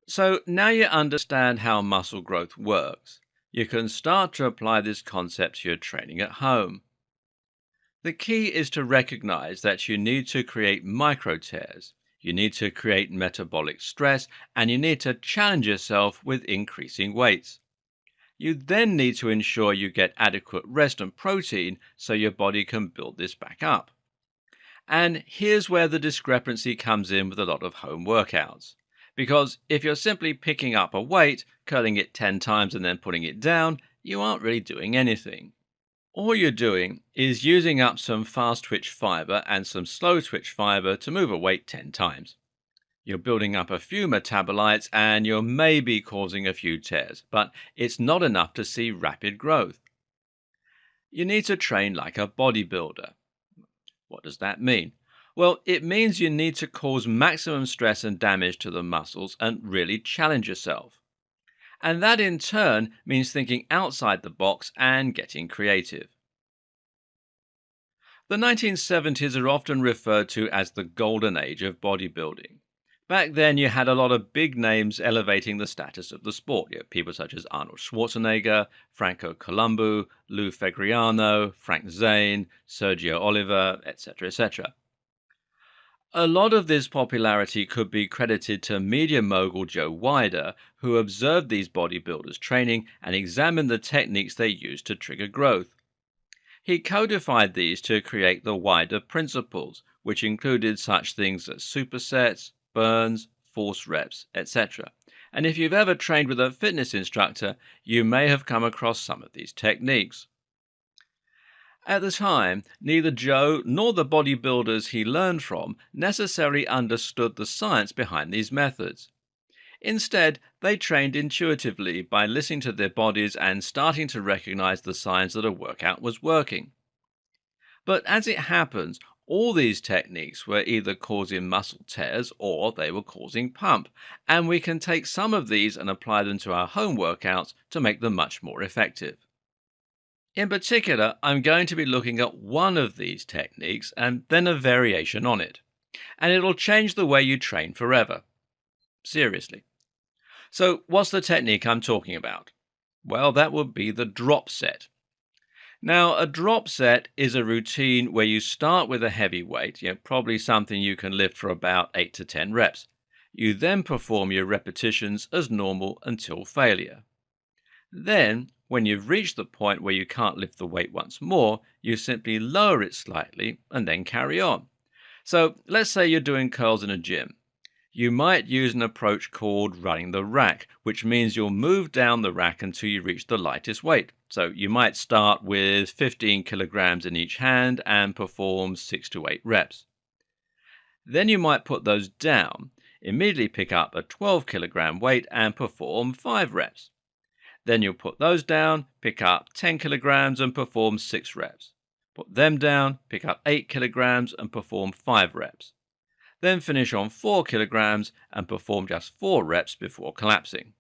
So now you understand how muscle growth works. You can start to apply this concept to your training at home. The key is to recognize that you need to create micro tears, you need to create metabolic stress, and you need to challenge yourself with increasing weights. You then need to ensure you get adequate rest and protein so your body can build this back up. And here's where the discrepancy comes in with a lot of home workouts. Because if you're simply picking up a weight, curling it 10 times and then putting it down, you aren't really doing anything. All you're doing is using up some fast twitch fiber and some slow twitch fiber to move a weight 10 times. You're building up a few metabolites and you're maybe causing a few tears, but it's not enough to see rapid growth. You need to train like a bodybuilder. What does that mean? Well, it means you need to cause maximum stress and damage to the muscles and really challenge yourself. And that in turn means thinking outside the box and getting creative. The 1970s are often referred to as the golden age of bodybuilding. Back then, you had a lot of big names elevating the status of the sport. You had people such as Arnold Schwarzenegger, Franco Columbu, Lou Fegriano, Frank Zane, Sergio Oliver, etc., etc. A lot of this popularity could be credited to media mogul Joe Wider, who observed these bodybuilders training and examined the techniques they used to trigger growth. He codified these to create the Wider principles, which included such things as supersets, burns, force reps, etc. And if you've ever trained with a fitness instructor, you may have come across some of these techniques. At the time, neither Joe nor the bodybuilders he learned from necessarily understood the science behind these methods. Instead, they trained intuitively by listening to their bodies and starting to recognize the signs that a workout was working. But as it happens, all these techniques were either causing muscle tears or they were causing pump, and we can take some of these and apply them to our home workouts to make them much more effective. In particular, I'm going to be looking at one of these techniques and then a variation on it, and it'll change the way you train forever. Seriously. So, what's the technique I'm talking about? Well, that would be the drop set. Now, a drop set is a routine where you start with a heavy weight, probably something you can lift for about 8 to 10 reps. You then perform your repetitions as normal until failure. Then, when you've reached the point where you can't lift the weight once more, you simply lower it slightly and then carry on. So, let's say you're doing curls in a gym. You might use an approach called running the rack, which means you'll move down the rack until you reach the lightest weight. So you might start with 15 kilograms in each hand and perform 6 to 8 reps. Then you might put those down, immediately pick up a 12 kilogram weight and perform 5 reps. Then you'll put those down, pick up 10 kilograms and perform 6 reps. Put them down, pick up 8 kilograms and perform 5 reps. Then finish on 4 kilograms and perform just 4 reps before collapsing.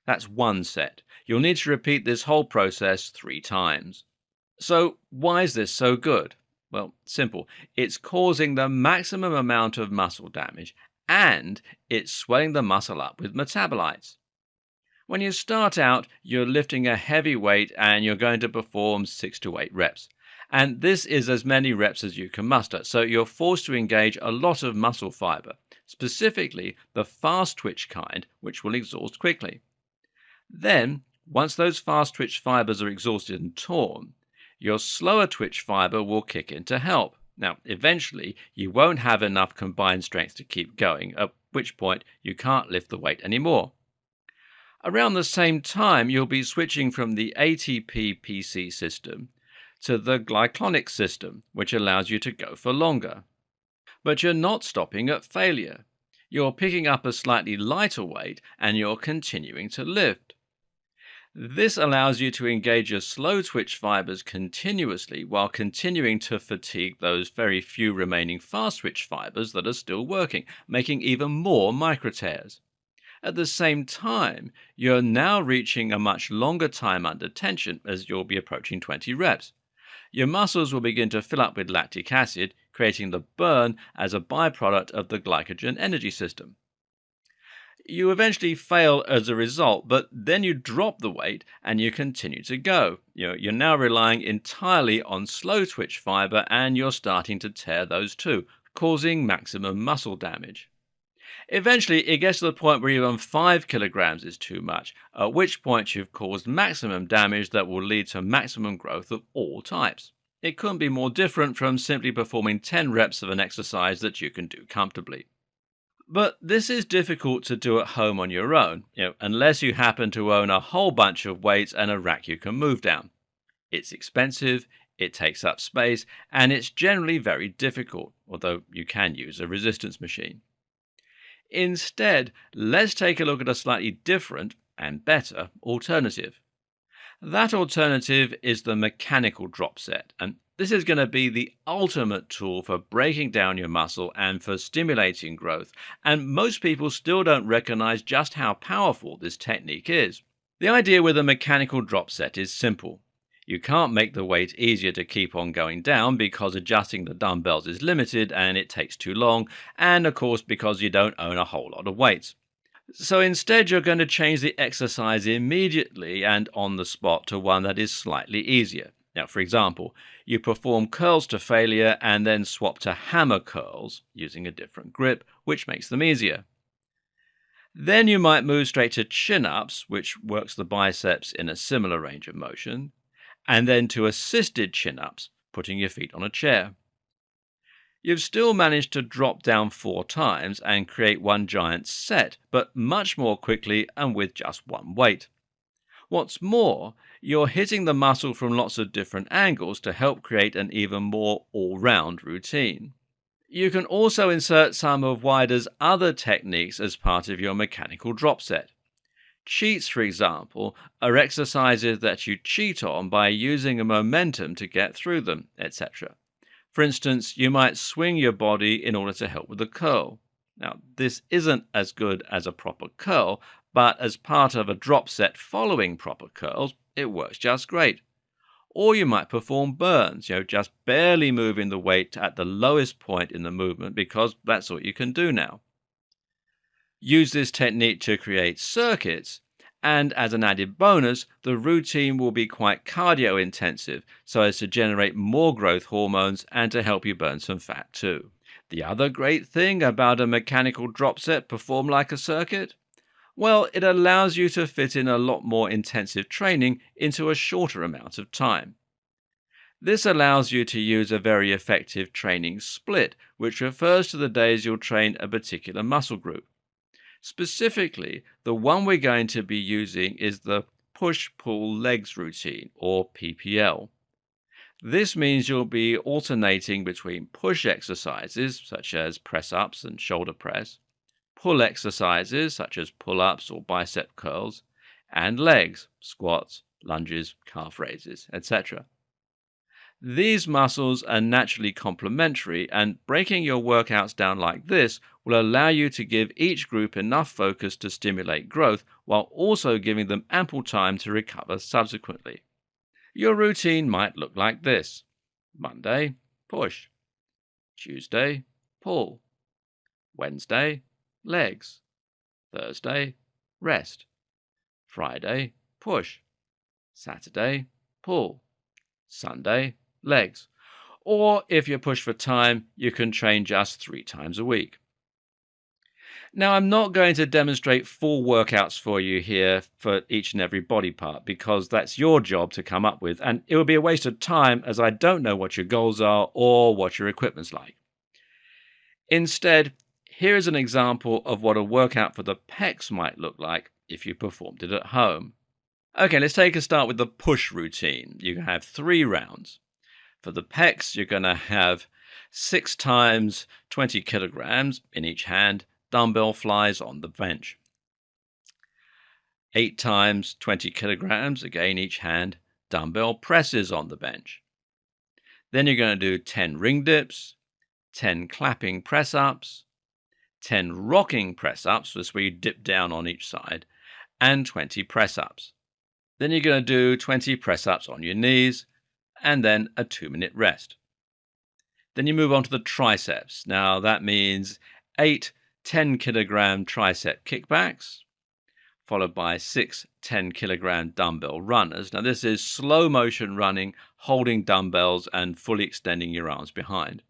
That's one set. You'll need to repeat this whole process 3 times. So why is this so good? Well, simple. It's causing the maximum amount of muscle damage and it's swelling the muscle up with metabolites. When you start out, you're lifting a heavy weight and you're going to perform 6 to 8 reps. And this is as many reps as you can muster, so you're forced to engage a lot of muscle fiber, specifically the fast twitch kind, which will exhaust quickly. Then, once those fast twitch fibers are exhausted and torn, your slower twitch fiber will kick in to help. Now, eventually, you won't have enough combined strength to keep going, at which point you can't lift the weight anymore. Around the same time, you'll be switching from the ATP-PC system to the glyconic system, which allows you to go for longer. But you're not stopping at failure. You're picking up a slightly lighter weight and you're continuing to lift. This allows you to engage your slow twitch fibers continuously while continuing to fatigue those very few remaining fast twitch fibers that are still working, making even more micro tears. At the same time, you're now reaching a much longer time under tension as you'll be approaching 20 reps. Your muscles will begin to fill up with lactic acid, creating the burn as a byproduct of the glycogen energy system. You eventually fail as a result, but then you drop the weight and you continue to go. You're now relying entirely on slow twitch fiber and you're starting to tear those too, causing maximum muscle damage. Eventually, it gets to the point where even 5 kilograms is too much, at which point you've caused maximum damage that will lead to maximum growth of all types. It couldn't be more different from simply performing 10 reps of an exercise that you can do comfortably. But this is difficult to do at home on your own, unless you happen to own a whole bunch of weights and a rack you can move down. It's expensive, it takes up space, and it's generally very difficult, although you can use a resistance machine. Instead, let's take a look at a slightly different and better alternative. That alternative is the mechanical drop set, and this is going to be the ultimate tool for breaking down your muscle and for stimulating growth, and most people still don't recognize just how powerful this technique is. The idea with a mechanical drop set is simple. You can't make the weight easier to keep on going down because adjusting the dumbbells is limited and it takes too long, and of course because you don't own a whole lot of weights. So instead, you're going to change the exercise immediately and on the spot to one that is slightly easier. Now, for example, you perform curls to failure and then swap to hammer curls using a different grip, which makes them easier. Then you might move straight to chin-ups, which works the biceps in a similar range of motion, and then to assisted chin-ups, putting your feet on a chair. You've still managed to drop down 4 times and create one giant set, but much more quickly and with just one weight. What's more, you're hitting the muscle from lots of different angles to help create an even more all-round routine. You can also insert some of Wider's other techniques as part of your mechanical drop set. Cheats, for example, are exercises that you cheat on by using a momentum to get through them, etc. For instance, you might swing your body in order to help with a curl. Now, this isn't as good as a proper curl, but as part of a drop set following proper curls, it works just great. Or you might perform burns, just barely moving the weight at the lowest point in the movement because that's all you can do now. Use this technique to create circuits, and as an added bonus, the routine will be quite cardio intensive so as to generate more growth hormones and to help you burn some fat too. The other great thing about a mechanical drop set performed like a circuit? Well, it allows you to fit in a lot more intensive training into a shorter amount of time. This allows you to use a very effective training split, which refers to the days you'll train a particular muscle group. Specifically, the one we're going to be using is the push-pull legs routine, or PPL. This means you'll be alternating between push exercises, such as press-ups and shoulder press, pull exercises, such as pull-ups or bicep curls, and legs, squats, lunges, calf raises, etc. These muscles are naturally complementary, and breaking your workouts down like this will allow you to give each group enough focus to stimulate growth while also giving them ample time to recover subsequently. Your routine might look like this: Monday, push; Tuesday, pull; Wednesday, legs; Thursday, rest; Friday, push; Saturday, pull; Sunday, legs. Or if you're pushed for time, you can train just 3 times a week. Now, I'm not going to demonstrate full workouts for you here for each and every body part because that's your job to come up with, and it would be a waste of time as I don't know what your goals are or what your equipment's like. Instead, here is an example of what a workout for the pecs might look like if you performed it at home. Okay, let's take a start with the push routine. You have 3 rounds. For the pecs, you're going to have 6 times 20 kilograms in each hand, dumbbell flies on the bench. 8 times 20 kilograms, again each hand, dumbbell presses on the bench. Then you're going to do 10 ring dips, 10 clapping press-ups, 10 rocking press-ups, this is where you dip down on each side, and 20 press-ups. Then you're going to do 20 press-ups on your knees, and then a 2-minute rest. Then you move on to the triceps. Now that means 8 10-kilogram tricep kickbacks, followed by 6 10-kilogram dumbbell runners. Now, this is slow motion running, holding dumbbells and fully extending your arms behind.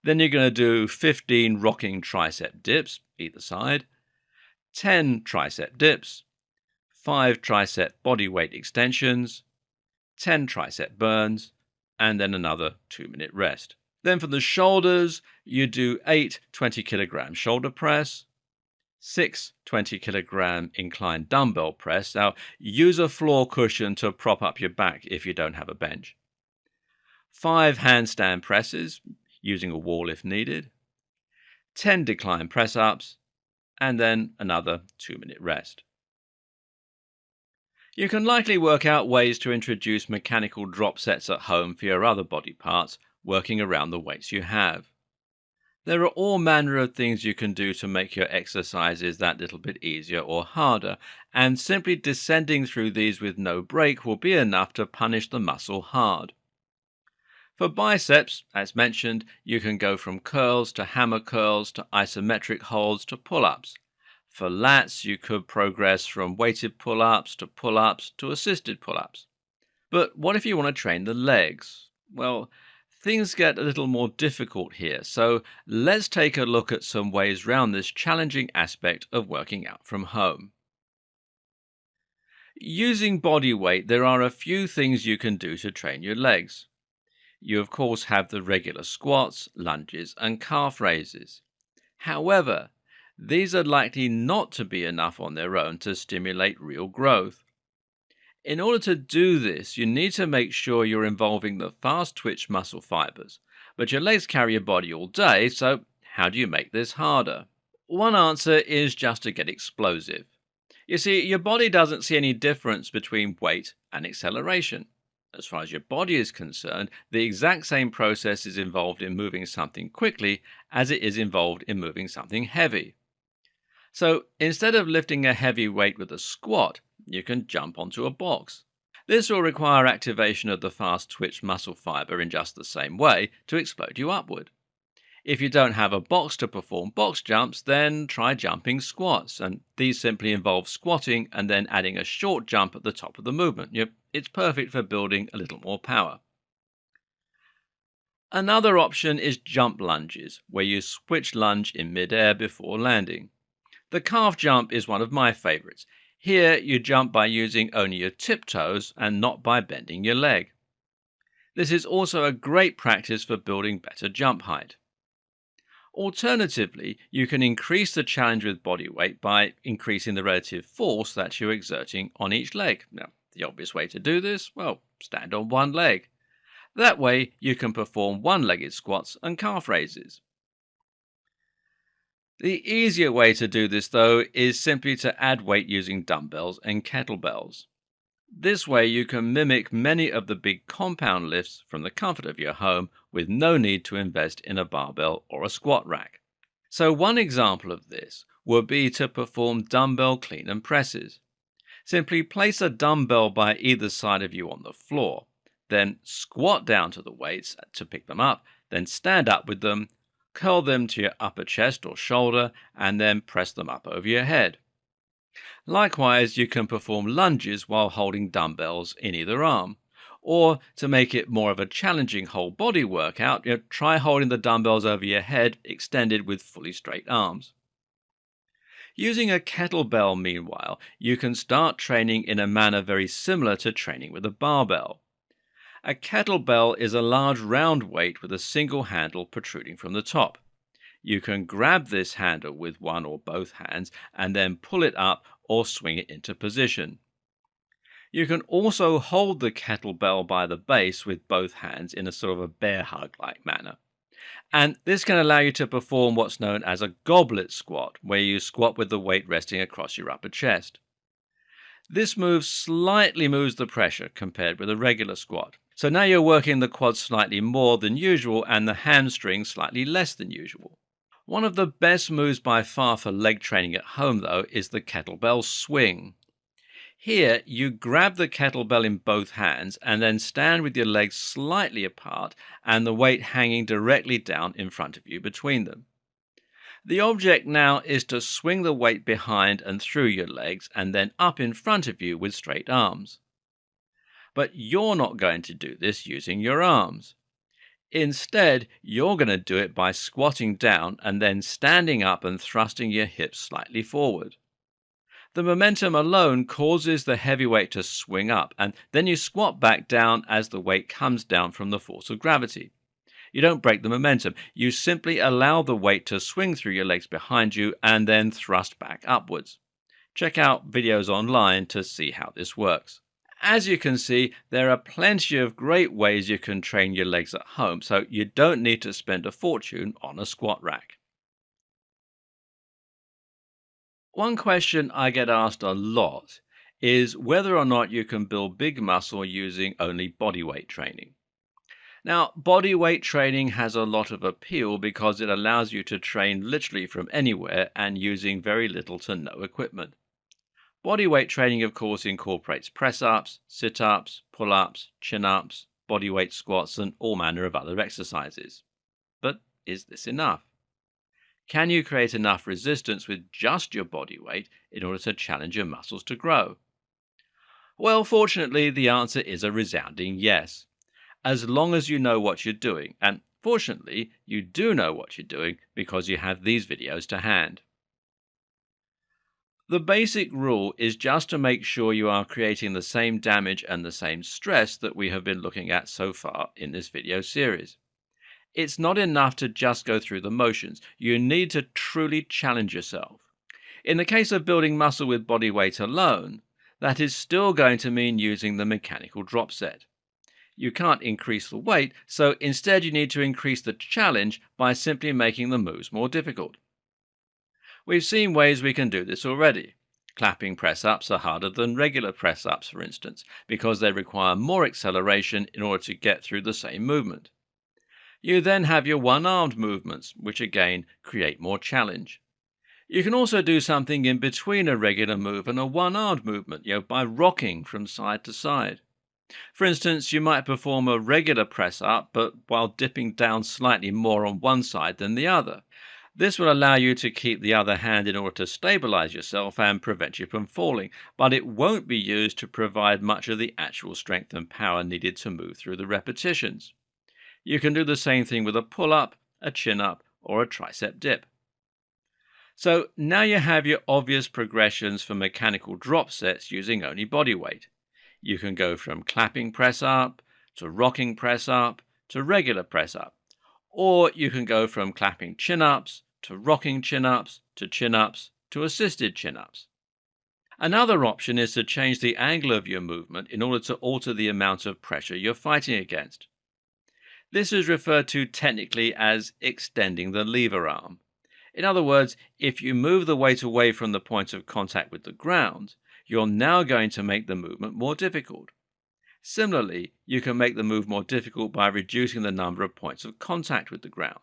Then you're going to do 15 rocking tricep dips either side, 10 tricep dips, 5 tricep bodyweight extensions, 10 tricep burns, and then another 2-minute rest. Then for the shoulders, you do 8 20-kilogram shoulder press, 6 20-kilogram inclined dumbbell press. Now, use a floor cushion to prop up your back if you don't have a bench. 5 handstand presses, using a wall if needed, 10 decline press-ups, and then another 2-minute rest. You can likely work out ways to introduce mechanical drop sets at home for your other body parts, working around the weights you have. There are all manner of things you can do to make your exercises that little bit easier or harder, and simply descending through these with no break will be enough to punish the muscle hard. For biceps, as mentioned, you can go from curls to hammer curls to isometric holds to pull-ups. For lats, you could progress from weighted pull-ups to assisted pull-ups. But what if you want to train the legs? Well, things get a little more difficult here, so let's take a look at some ways round this challenging aspect of working out from home. Using body weight, there are a few things you can do to train your legs. You of course have the regular squats, lunges, and calf raises. However, these are likely not to be enough on their own to stimulate real growth. In order to do this, you need to make sure you're involving the fast twitch muscle fibers. But your legs carry your body all day, so how do you make this harder? One answer is just to get explosive. You see, your body doesn't see any difference between weight and acceleration. As far as your body is concerned, the exact same process is involved in moving something quickly as it is involved in moving something heavy. So instead of lifting a heavy weight with a squat, you can jump onto a box. This will require activation of the fast twitch muscle fiber in just the same way to explode you upward. If you don't have a box to perform box jumps, then try jumping squats, and these simply involve squatting and then adding a short jump at the top of the movement. It's perfect for building a little more power. Another option is jump lunges, where you switch lunge in midair before landing. The calf jump is one of my favorites. Here you jump by using only your tiptoes and not by bending your leg. This is also a great practice for building better jump height. Alternatively, you can increase the challenge with body weight by increasing the relative force that you're exerting on each leg. Now, the obvious way to do this, well, stand on one leg. That way, you can perform one-legged squats and calf raises. The easier way to do this, though, is simply to add weight using dumbbells and kettlebells. This way you can mimic many of the big compound lifts from the comfort of your home with no need to invest in a barbell or a squat rack. So one example of this would be to perform dumbbell clean and presses. Simply place a dumbbell by either side of you on the floor, then squat down to the weights to pick them up, then stand up with them, curl them to your upper chest or shoulder, and then press them up over your head. Likewise, you can perform lunges while holding dumbbells in either arm. Or, to make it more of a challenging whole body workout, try holding the dumbbells over your head extended with fully straight arms. Using a kettlebell, meanwhile, you can start training in a manner very similar to training with a barbell. A kettlebell is a large round weight with a single handle protruding from the top. You can grab this handle with one or both hands and then pull it up or swing it into position. You can also hold the kettlebell by the base with both hands in a sort of a bear hug-like manner. And this can allow you to perform what's known as a goblet squat, where you squat with the weight resting across your upper chest. This move slightly moves the pressure compared with a regular squat. So now you're working the quads slightly more than usual and the hamstrings slightly less than usual. One of the best moves by far for leg training at home, though, is the kettlebell swing. Here, you grab the kettlebell in both hands and then stand with your legs slightly apart and the weight hanging directly down in front of you between them. The object now is to swing the weight behind and through your legs and then up in front of you with straight arms. But you're not going to do this using your arms. Instead, you're going to do it by squatting down and then standing up and thrusting your hips slightly forward. The momentum alone causes the heavy weight to swing up, and then you squat back down as the weight comes down from the force of gravity. You don't break the momentum. You simply allow the weight to swing through your legs behind you and then thrust back upwards. Check out videos online to see how this works. As you can see, there are plenty of great ways you can train your legs at home, so you don't need to spend a fortune on a squat rack. One question I get asked a lot is whether or not you can build big muscle using only body weight training. Now, body weight training has a lot of appeal because it allows you to train literally from anywhere and using very little to no equipment. Body weight training, of course, incorporates press-ups, sit-ups, pull-ups, chin-ups, body weight squats, and all manner of other exercises. But is this enough? Can you create enough resistance with just your body weight in order to challenge your muscles to grow? Well, fortunately, the answer is a resounding yes, as long as you know what you're doing. And fortunately, you do know what you're doing because you have these videos to hand. The basic rule is just to make sure you are creating the same damage and the same stress that we have been looking at so far in this video series. It's not enough to just go through the motions. You need to truly challenge yourself. In the case of building muscle with body weight alone, that is still going to mean using the mechanical drop set. You can't increase the weight, so instead you need to increase the challenge by simply making the moves more difficult. We've seen ways we can do this already. Clapping press-ups are harder than regular press-ups, for instance, because they require more acceleration in order to get through the same movement. You then have your one-armed movements, which again create more challenge. You can also do something in between a regular move and a one-armed movement, by rocking from side to side. For instance, you might perform a regular press-up, but while dipping down slightly more on one side than the other. This will allow you to keep the other hand in order to stabilize yourself and prevent you from falling, but it won't be used to provide much of the actual strength and power needed to move through the repetitions. You can do the same thing with a pull-up, a chin-up, or a tricep dip. So now you have your obvious progressions for mechanical drop sets using only body weight. You can go from clapping press-up, to rocking press-up, to regular press-up. Or you can go from clapping chin-ups, to rocking chin-ups, to chin-ups, to assisted chin-ups. Another option is to change the angle of your movement in order to alter the amount of pressure you're fighting against. This is referred to technically as extending the lever arm. In other words, if you move the weight away from the point of contact with the ground, you're now going to make the movement more difficult. Similarly, you can make the move more difficult by reducing the number of points of contact with the ground.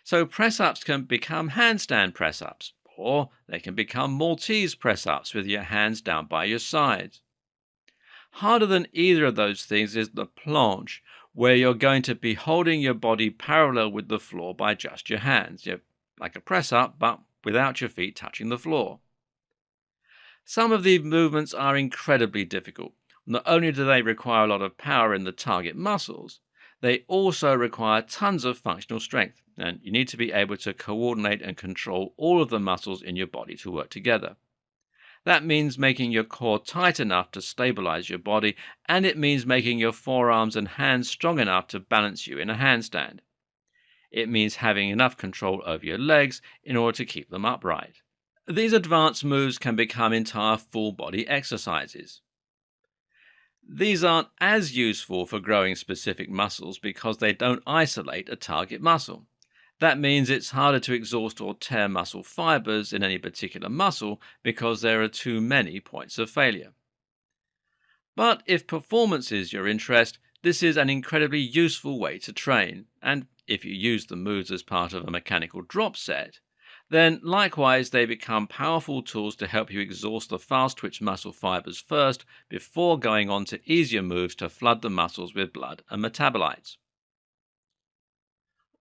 So press-ups can become handstand press-ups, or they can become Maltese press-ups with your hands down by your sides. Harder than either of those things is the planche, where you're going to be holding your body parallel with the floor by just your hands, like a press-up, but without your feet touching the floor. Some of these movements are incredibly difficult. Not only do they require a lot of power in the target muscles, they also require tons of functional strength, and you need to be able to coordinate and control all of the muscles in your body to work together. That means making your core tight enough to stabilize your body, and it means making your forearms and hands strong enough to balance you in a handstand. It means having enough control over your legs in order to keep them upright. These advanced moves can become entire full-body exercises. These aren't as useful for growing specific muscles because they don't isolate a target muscle. That means it's harder to exhaust or tear muscle fibers in any particular muscle because there are too many points of failure. But if performance is your interest, this is an incredibly useful way to train, and if you use the moves as part of a mechanical drop set, then likewise they become powerful tools to help you exhaust the fast-twitch muscle fibers first before going on to easier moves to flood the muscles with blood and metabolites.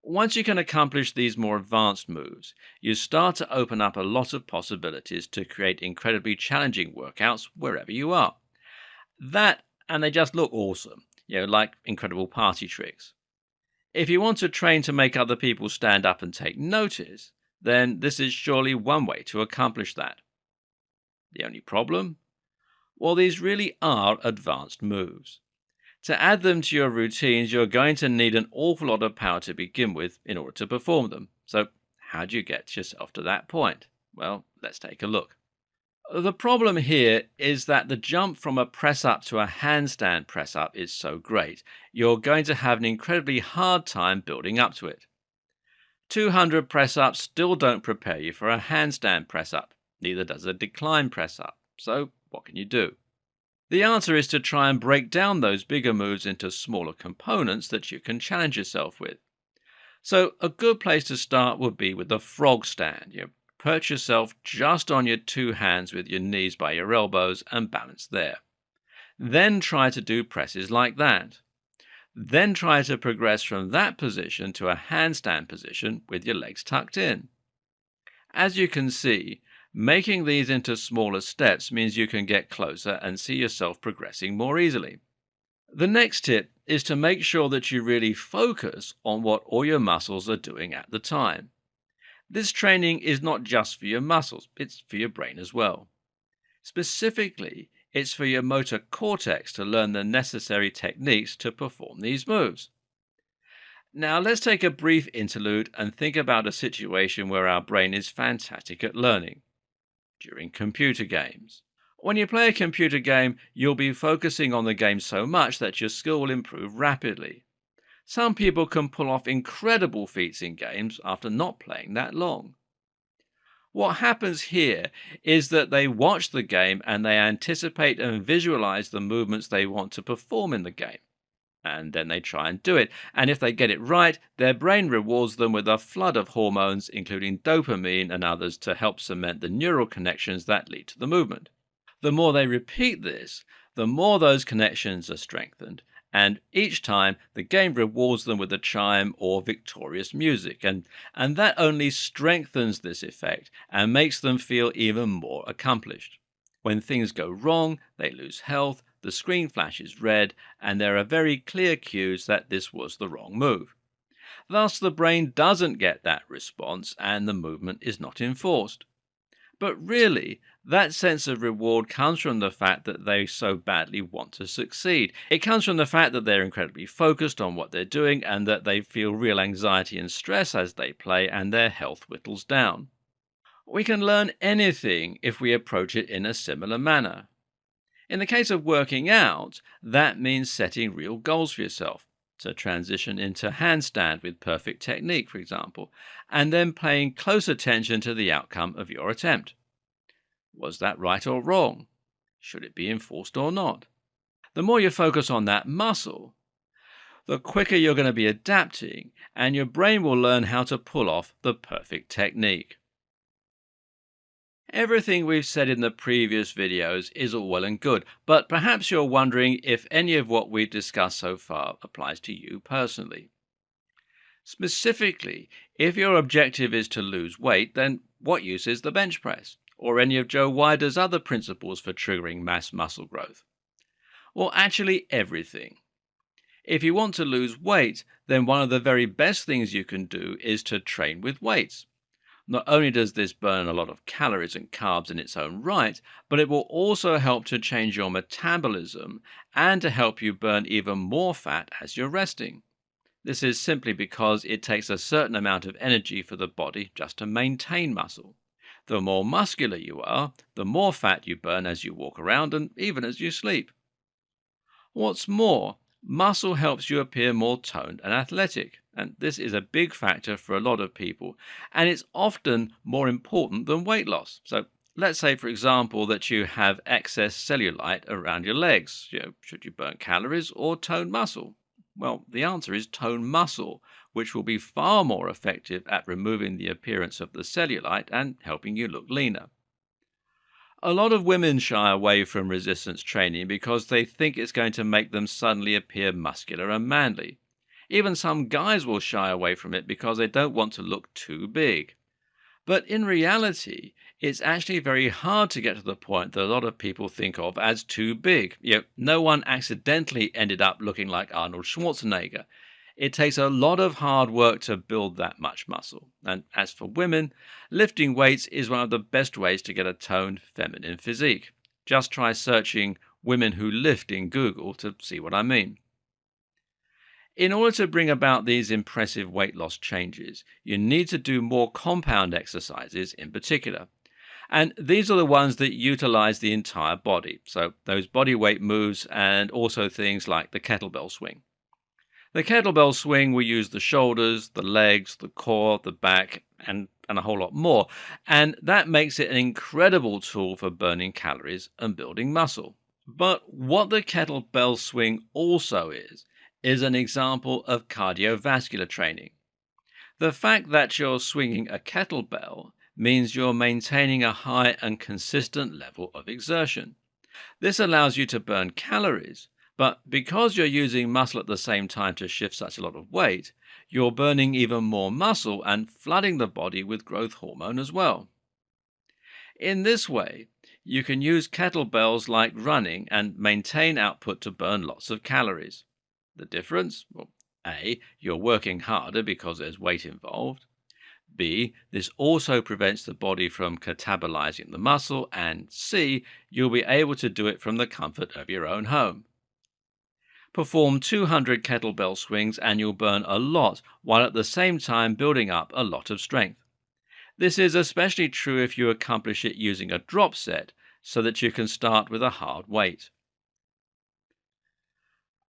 Once you can accomplish these more advanced moves, you start to open up a lot of possibilities to create incredibly challenging workouts wherever you are. That, and they just look awesome, like incredible party tricks. If you want to train to make other people stand up and take notice, then this is surely one way to accomplish that. The only problem? Well, these really are advanced moves. To add them to your routines, you're going to need an awful lot of power to begin with in order to perform them. So, how do you get yourself to that point? Well, let's take a look. The problem here is that the jump from a press up to a handstand press up is so great, you're going to have an incredibly hard time building up to it. 200 press ups still don't prepare you for a handstand press up, neither does a decline press up. So, what can you do? The answer is to try and break down those bigger moves into smaller components that you can challenge yourself with. So, a good place to start would be with the frog stand. You perch yourself just on your two hands with your knees by your elbows and balance there. Then try to do presses like that. Then try to progress from that position to a handstand position with your legs tucked in. As you can see, making these into smaller steps means you can get closer and see yourself progressing more easily. The next tip is to make sure that you really focus on what all your muscles are doing at the time. This training is not just for your muscles, it's for your brain as well. Specifically, it's for your motor cortex to learn the necessary techniques to perform these moves. Now let's take a brief interlude and think about a situation where our brain is fantastic at learning. During computer games. When you play a computer game, you'll be focusing on the game so much that your skill will improve rapidly. Some people can pull off incredible feats in games after not playing that long. What happens here is that they watch the game and they anticipate and visualize the movements they want to perform in the game. And then they try and do it. And if they get it right, their brain rewards them with a flood of hormones, including dopamine and others, to help cement the neural connections that lead to the movement. The more they repeat this, the more those connections are strengthened. And each time, the game rewards them with a chime or victorious music. And that only strengthens this effect and makes them feel even more accomplished. When things go wrong, they lose health, the screen flashes red, and there are very clear cues that this was the wrong move. Thus, the brain doesn't get that response and the movement is not enforced. But really, that sense of reward comes from the fact that they so badly want to succeed. It comes from the fact that they're incredibly focused on what they're doing and that they feel real anxiety and stress as they play and their health whittles down. We can learn anything if we approach it in a similar manner. In the case of working out, that means setting real goals for yourself, to transition into handstand with perfect technique, for example, and then paying close attention to the outcome of your attempt. Was that right or wrong? Should it be enforced or not? The more you focus on that muscle, the quicker you're going to be adapting, and your brain will learn how to pull off the perfect technique. Everything we've said in the previous videos is all well and good, but perhaps you're wondering if any of what we've discussed so far applies to you personally. Specifically, if your objective is to lose weight, then what use is the bench press, or any of Joe Weider's other principles for triggering mass muscle growth? Well, actually everything. If you want to lose weight, then one of the very best things you can do is to train with weights. Not only does this burn a lot of calories and carbs in its own right, but it will also help to change your metabolism and to help you burn even more fat as you're resting. This is simply because it takes a certain amount of energy for the body just to maintain muscle. The more muscular you are, the more fat you burn as you walk around and even as you sleep. What's more, muscle helps you appear more toned and athletic, and this is a big factor for a lot of people, and it's often more important than weight loss. So let's say, for example, that you have excess cellulite around your legs. Should you burn calories or tone muscle? Well, the answer is tone muscle, which will be far more effective at removing the appearance of the cellulite and helping you look leaner. A lot of women shy away from resistance training because they think it's going to make them suddenly appear muscular and manly. Even some guys will shy away from it because they don't want to look too big. But in reality, it's actually very hard to get to the point that a lot of people think of as too big. No one accidentally ended up looking like Arnold Schwarzenegger. It takes a lot of hard work to build that much muscle. And as for women, lifting weights is one of the best ways to get a toned feminine physique. Just try searching women who lift in Google to see what I mean. In order to bring about these impressive weight loss changes, you need to do more compound exercises in particular. And these are the ones that utilize the entire body. So, those body weight moves and also things like the kettlebell swing. The kettlebell swing will use the shoulders, the legs, the core, the back, and a whole lot more. And that makes it an incredible tool for burning calories and building muscle. But what the kettlebell swing also is an example of cardiovascular training. The fact that you're swinging a kettlebell means you're maintaining a high and consistent level of exertion. This allows you to burn calories, but because you're using muscle at the same time to shift such a lot of weight, you're burning even more muscle and flooding the body with growth hormone as well. In this way, you can use kettlebells like running and maintain output to burn lots of calories. The difference? Well, A, you're working harder because there's weight involved. B, this also prevents the body from catabolizing the muscle. And C, you'll be able to do it from the comfort of your own home. Perform 200 kettlebell swings and you'll burn a lot while at the same time building up a lot of strength. This is especially true if you accomplish it using a drop set so that you can start with a hard weight.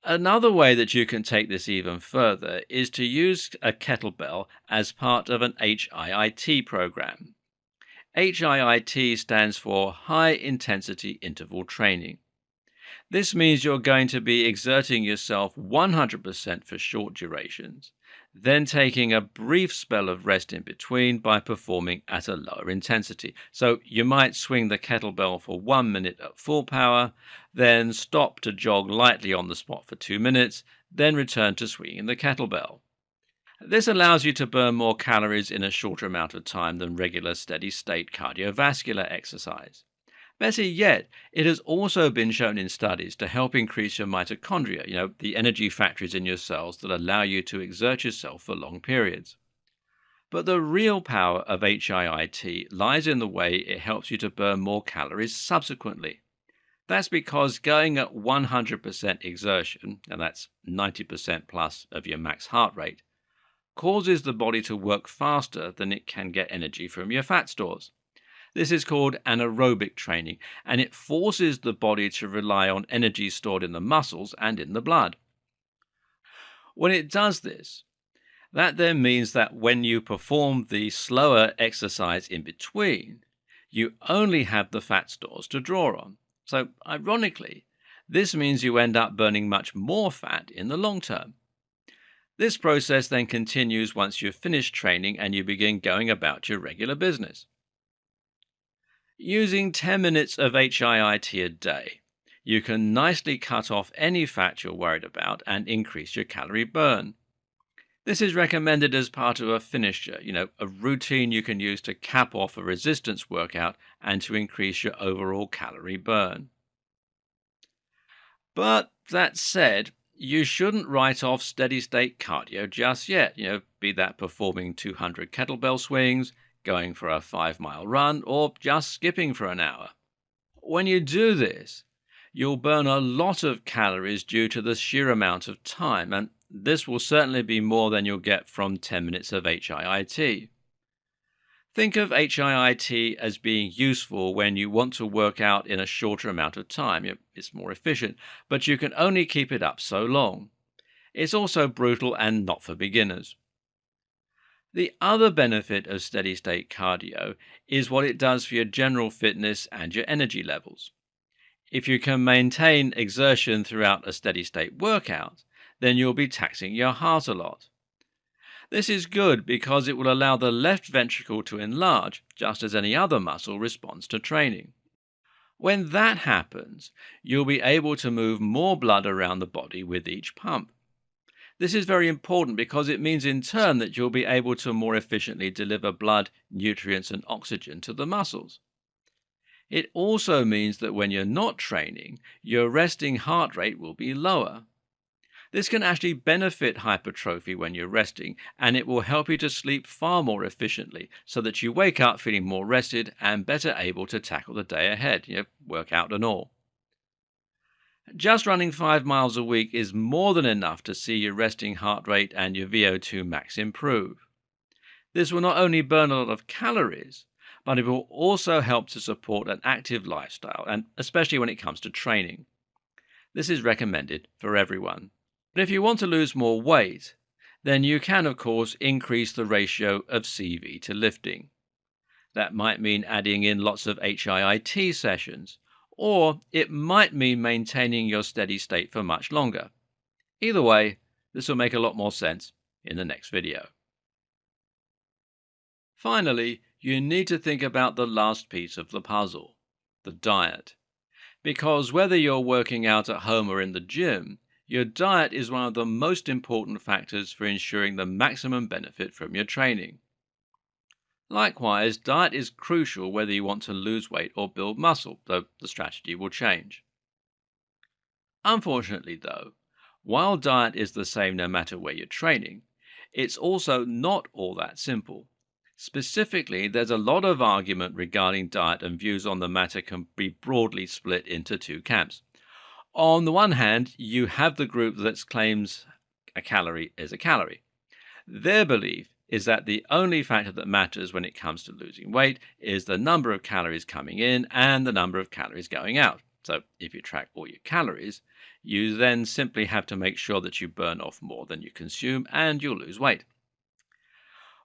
Another way that you can take this even further is to use a kettlebell as part of an HIIT program. HIIT stands for High Intensity Interval Training. This means you're going to be exerting yourself 100% for short durations, then taking a brief spell of rest in between by performing at a lower intensity. So you might swing the kettlebell for 1 minute at full power, then stop to jog lightly on the spot for 2 minutes, then return to swinging the kettlebell. This allows you to burn more calories in a shorter amount of time than regular steady state cardiovascular exercise. Better yet, it has also been shown in studies to help increase your mitochondria, the energy factories in your cells that allow you to exert yourself for long periods. But the real power of HIIT lies in the way it helps you to burn more calories subsequently. That's because going at 100% exertion, and that's 90% plus of your max heart rate, causes the body to work faster than it can get energy from your fat stores. This is called anaerobic training, and it forces the body to rely on energy stored in the muscles and in the blood. When it does this, that then means that when you perform the slower exercise in between, you only have the fat stores to draw on. So, ironically, this means you end up burning much more fat in the long term. This process then continues once you've finished training and you begin going about your regular business. Using 10 minutes of HIIT a day, you can nicely cut off any fat you're worried about and increase your calorie burn. This is recommended as part of a finisher, a routine you can use to cap off a resistance workout and to increase your overall calorie burn. But that said, you shouldn't write off steady state cardio just yet, be that performing 200 kettlebell swings, going for a 5-mile run, or just skipping for an hour. When you do this, you'll burn a lot of calories due to the sheer amount of time, and this will certainly be more than you'll get from 10 minutes of HIIT. Think of HIIT as being useful when you want to work out in a shorter amount of time. It's more efficient, but you can only keep it up so long. It's also brutal and not for beginners. The other benefit of steady state cardio is what it does for your general fitness and your energy levels. If you can maintain exertion throughout a steady state workout, then you'll be taxing your heart a lot. This is good because it will allow the left ventricle to enlarge, just as any other muscle responds to training. When that happens, you'll be able to move more blood around the body with each pump. This is very important because it means in turn that you'll be able to more efficiently deliver blood, nutrients, and oxygen to the muscles. It also means that when you're not training, your resting heart rate will be lower. This can actually benefit hypertrophy when you're resting, and it will help you to sleep far more efficiently so that you wake up feeling more rested and better able to tackle the day ahead, workout and all. Just running 5 miles a week is more than enough to see your resting heart rate and your VO2 max improve. This will not only burn a lot of calories, but it will also help to support an active lifestyle, and especially when it comes to training. This is recommended for everyone. But if you want to lose more weight, then you can, of course, increase the ratio of CV to lifting. That might mean adding in lots of HIIT sessions, or it might mean maintaining your steady state for much longer. Either way, this will make a lot more sense in the next video. Finally, you need to think about the last piece of the puzzle, the diet. Because whether you're working out at home or in the gym, your diet is one of the most important factors for ensuring the maximum benefit from your training. Likewise, diet is crucial whether you want to lose weight or build muscle, though the strategy will change. Unfortunately, though, while diet is the same no matter where you're training, it's also not all that simple. Specifically, there's a lot of argument regarding diet, and views on the matter can be broadly split into two camps. On the one hand, you have the group that claims a calorie is a calorie. Their belief is that the only factor that matters when it comes to losing weight is the number of calories coming in and the number of calories going out. So if you track all your calories, you then simply have to make sure that you burn off more than you consume and you'll lose weight.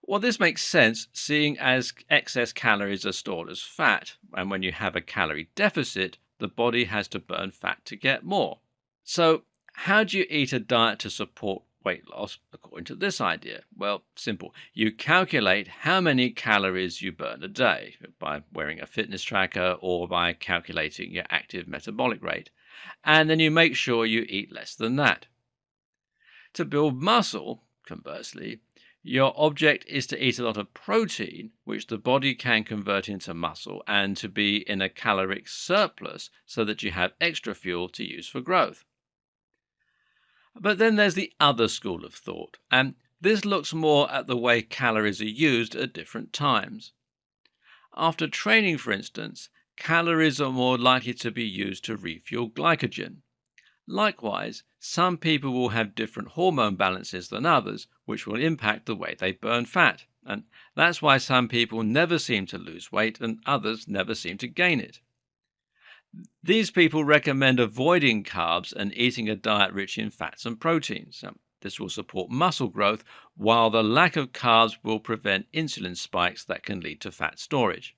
Well, this makes sense, seeing as excess calories are stored as fat, and when you have a calorie deficit, the body has to burn fat to get more. So, how do you eat a diet to support weight loss according to this idea? Well, simple. You calculate how many calories you burn a day by wearing a fitness tracker or by calculating your active metabolic rate, and then you make sure you eat less than that. To build muscle, conversely, your object is to eat a lot of protein, which the body can convert into muscle, and to be in a caloric surplus so that you have extra fuel to use for growth. But then there's the other school of thought, and this looks more at the way calories are used at different times. After training, for instance, calories are more likely to be used to refuel glycogen. Likewise, some people will have different hormone balances than others, which will impact the way they burn fat. And that's why some people never seem to lose weight and others never seem to gain it. These people recommend avoiding carbs and eating a diet rich in fats and proteins. This will support muscle growth, while the lack of carbs will prevent insulin spikes that can lead to fat storage.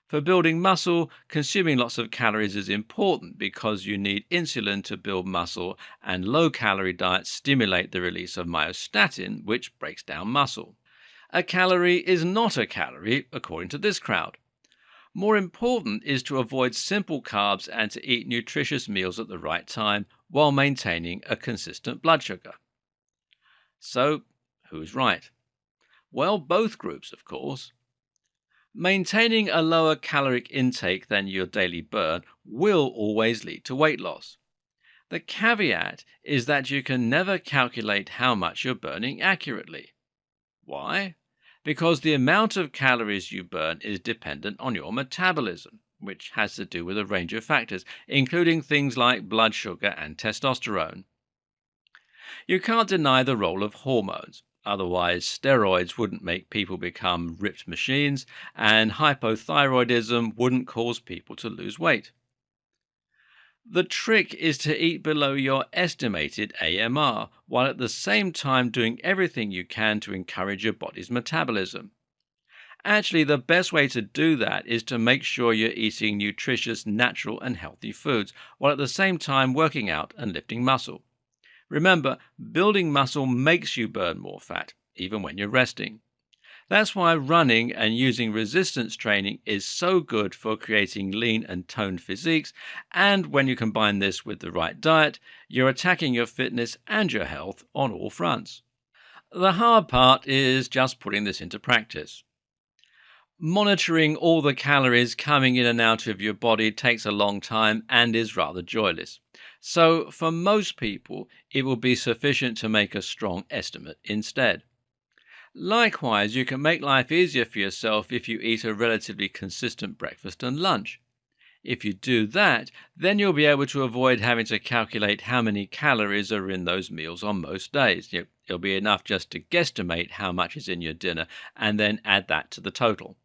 For building muscle, consuming lots of calories is important because you need insulin to build muscle, and low-calorie diets stimulate the release of myostatin, which breaks down muscle. A calorie is not a calorie, according to this crowd. More important is to avoid simple carbs and to eat nutritious meals at the right time while maintaining a consistent blood sugar. So, who's right? Well, both groups, of course. Maintaining a lower caloric intake than your daily burn will always lead to weight loss. The caveat is that you can never calculate how much you're burning accurately. Why? Because the amount of calories you burn is dependent on your metabolism, which has to do with a range of factors, including things like blood sugar and testosterone. You can't deny the role of hormones. Otherwise, steroids wouldn't make people become ripped machines, and hypothyroidism wouldn't cause people to lose weight. The trick is to eat below your estimated AMR, while at the same time doing everything you can to encourage your body's metabolism. Actually, the best way to do that is to make sure you're eating nutritious, natural, and healthy foods, while at the same time working out and lifting muscle. Remember, building muscle makes you burn more fat, even when you're resting. That's why running and using resistance training is so good for creating lean and toned physiques. And when you combine this with the right diet, you're attacking your fitness and your health on all fronts. The hard part is just putting this into practice. Monitoring all the calories coming in and out of your body takes a long time and is rather joyless. So, for most people, it will be sufficient to make a strong estimate instead. Likewise, you can make life easier for yourself if you eat a relatively consistent breakfast and lunch. If you do that, then you'll be able to avoid having to calculate how many calories are in those meals on most days. It'll be enough just to guesstimate how much is in your dinner and then add that to the total.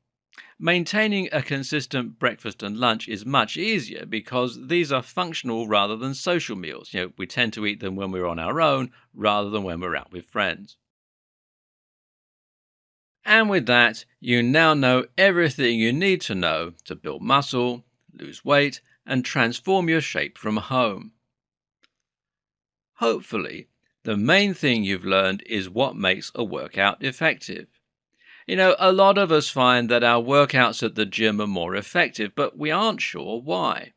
Maintaining a consistent breakfast and lunch is much easier because these are functional rather than social meals. We tend to eat them when we're on our own rather than when we're out with friends. And with that, you now know everything you need to know to build muscle, lose weight, and transform your shape from home. Hopefully, the main thing you've learned is what makes a workout effective. A lot of us find that our workouts at the gym are more effective, but we aren't sure why.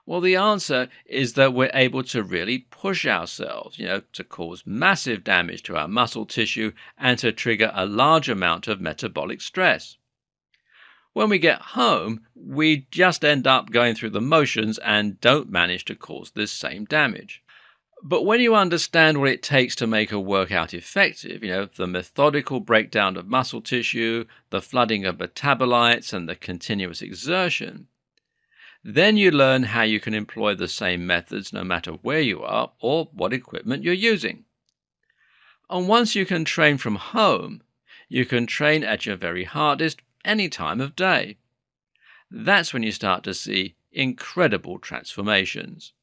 Well, the answer is that we're able to really push ourselves, to cause massive damage to our muscle tissue and to trigger a large amount of metabolic stress. When we get home, we just end up going through the motions and don't manage to cause this same damage. But when you understand what it takes to make a workout effective, the methodical breakdown of muscle tissue, the flooding of metabolites, and the continuous exertion, then you learn how you can employ the same methods no matter where you are or what equipment you're using. And once you can train from home, you can train at your very hardest any time of day. That's when you start to see incredible transformations.